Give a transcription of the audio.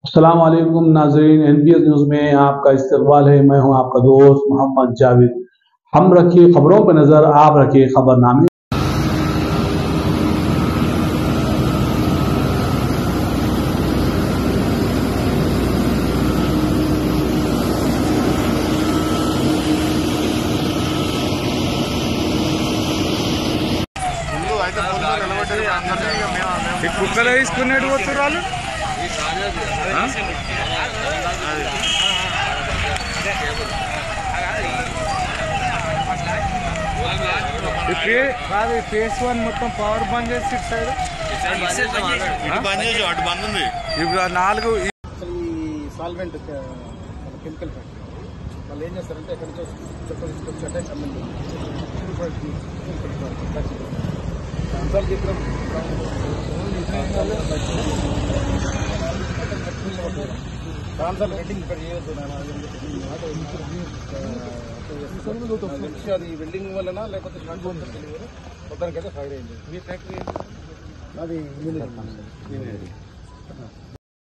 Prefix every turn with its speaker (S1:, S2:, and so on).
S1: अस्सलाम वालेकुम नाज़रीन, NPS न्यूज़ में आपका इस्तकबाल है। मैं हूं आपका दोस्त मोहम्मद जावेद। हम रखिए खबरों पर नजर, आप रखिए खबरनामे।
S2: కుక్కలు తీసుకునేట్టు పోతారు వాళ్ళు. కాదు ఫేస్ 1 మొత్తం పవర్ బంద్ చేసి సైడ్ బంద్ చేసి అటు బంద్ ఉంది. ఇప్పుడు 4
S3: సాల్వెంట్ కెమికల్ ఫ్యాక్టరీ వాళ్ళు ఏం చేస్తారంటే ఎక్కడి నుంచో చెత్త తీసుకొచ్చాటే ప్రాంతాలు వెడ్డింగ్ ఇక్కడ చేయొద్దు. అది వెల్డింగ్ వలన లేకపోతే మొత్తానికి అయితే ఫైర్ అయింది. మీ ఫ్యాక్టరీ అది